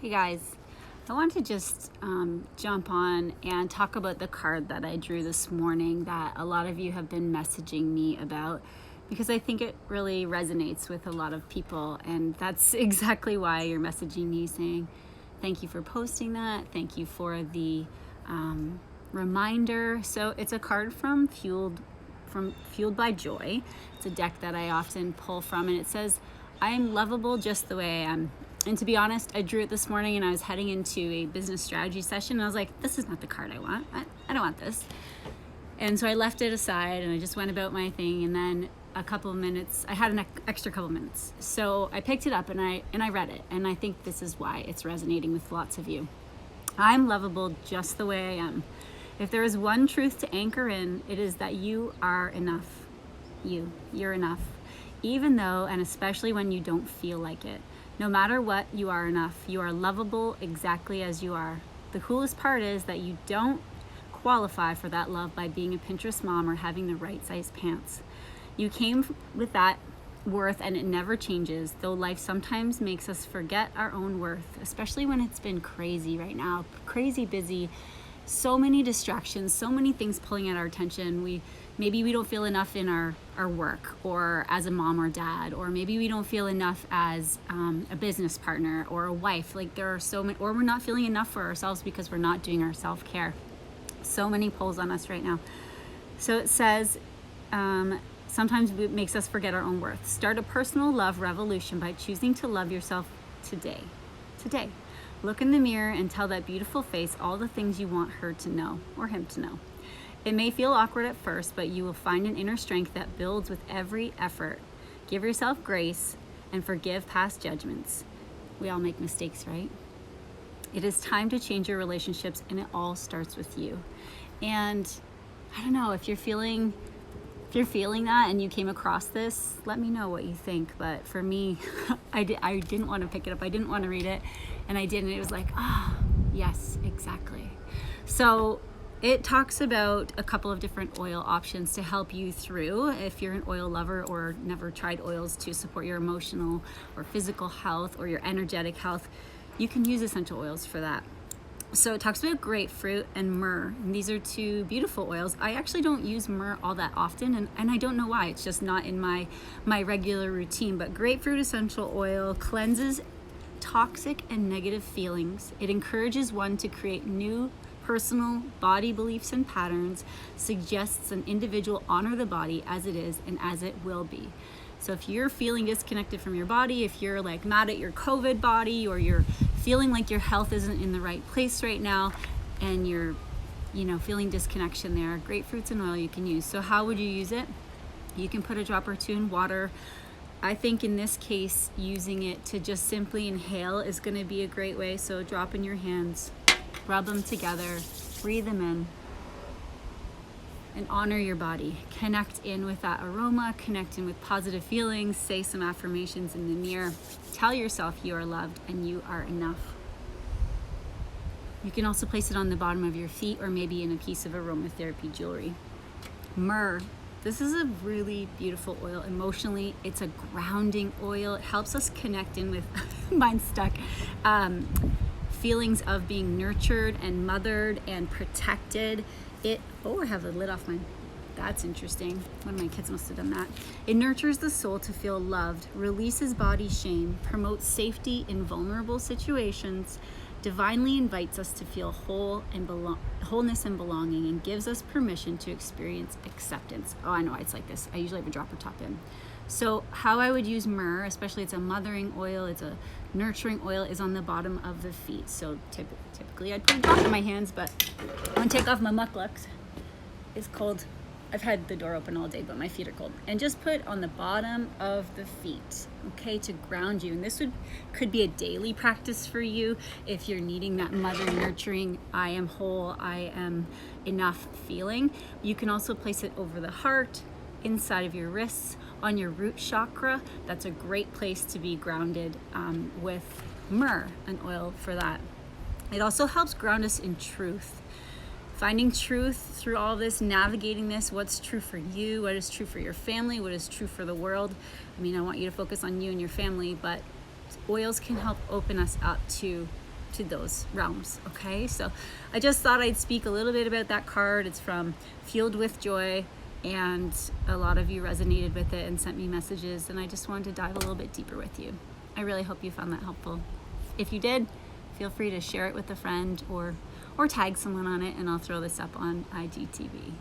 Hey guys, I want to just jump on and talk about the card that I drew this morning that a lot of you have been messaging me about, because I think it really resonates with a lot of people, and that's exactly why you're messaging me saying thank you for posting that, thank you for the reminder. So it's a card from Fueled by Joy. It's a deck that I often pull from, and it says, I am lovable just the way I am. And to be honest, I drew it this morning and I was heading into a business strategy session and I was like, this is not the card I want. I don't want this. And so I left it aside and I just went about my thing, and then a couple of minutes, I had an extra couple minutes. So I picked it up and I read it, and I think this is why it's resonating with lots of you. I'm lovable just the way I am. If there is one truth to anchor in, it is that you are enough. You're enough. Even though, and especially when you don't feel like it. No matter what, you are enough. You are lovable exactly as you are. The coolest part is that you don't qualify for that love by being a Pinterest mom or having the right size pants. You came with that worth and it never changes, though life sometimes makes us forget our own worth, especially when it's been crazy right now, crazy busy, so many distractions, so many things pulling at our attention. Maybe we don't feel enough in our work or as a mom or dad, or maybe we don't feel enough as a business partner or a wife. Like there are so many, or we're not feeling enough for ourselves because we're not doing our self-care. So many pulls on us right now. So it says, sometimes it makes us forget our own worth. Start a personal love revolution by choosing to love yourself today. Today. Look in the mirror and tell that beautiful face all the things you want her to know or him to know. It may feel awkward at first, but you will find an inner strength that builds with every effort. Give yourself grace and forgive past judgments. We all make mistakes, right? It is time to change your relationships, and it all starts with you. And I don't know, if you're feeling that and you came across this, let me know what you think. But for me, I didn't want to pick it up. I didn't want to read it, and I did, and it was like, yes, exactly. So it talks about a couple of different oil options to help you through if you're an oil lover or never tried oils to support your emotional or physical health or your energetic health. You can use essential oils for that. So it talks about grapefruit and myrrh, and these are two beautiful oils. I actually don't use myrrh all that often, and I don't know why. It's just not in my regular routine. But grapefruit essential oil cleanses toxic and negative feelings. It encourages one to create new personal body beliefs and patterns, suggests an individual honor the body as it is and as it will be. So if you're feeling disconnected from your body, if you're like mad at your COVID body, or you're feeling like your health isn't in the right place right now and you're feeling disconnection there, grapefruit's an oil you can use. So how would you use it? You can put a drop or two in water. I think in this case, using it to just simply inhale is going to be a great way. So drop in your hands, rub them together, breathe them in, and honor your body. Connect in with that aroma, connect in with positive feelings, say some affirmations in the mirror. Tell yourself you are loved and you are enough. You can also place it on the bottom of your feet or maybe in a piece of aromatherapy jewelry. Myrrh. This is a really beautiful oil. Emotionally, it's a grounding oil. It helps us connect in with, mine's stuck, feelings of being nurtured and mothered and protected. I have the lid off mine. That's interesting. One of my kids must have done that. It nurtures the soul to feel loved, releases body shame, promotes safety in vulnerable situations, divinely invites us to feel wholeness and belonging, and gives us permission to experience acceptance. Oh, I know why it's like this. I usually have a dropper top in. So how I would use myrrh, especially it's a mothering oil, it's a nurturing oil, is on the bottom of the feet. So typically I'd put a drop in my hands, but I'm gonna take off my mucklucks. It's cold. I've had the door open all day, but my feet are cold. And just put on the bottom of the feet, okay, to ground you. And this could be a daily practice for you if you're needing that mother nurturing, I am whole, I am enough feeling. You can also place it over the heart, inside of your wrists, on your root chakra. That's a great place to be grounded with myrrh, an oil for that. It also helps ground us in truth. Finding truth through all this, navigating this, what's true for you, what is true for your family, what is true for the world. I mean, I want you to focus on you and your family, but oils can help open us up to to those realms. Okay, so I just thought I'd speak a little bit about that card. It's from Fueled with Joy, and a lot of you resonated with it and sent me messages, and I just wanted to dive a little bit deeper with you. I really hope you found that helpful. If you did, feel free to share it with a friend or tag someone on it, and I'll throw this up on IGTV.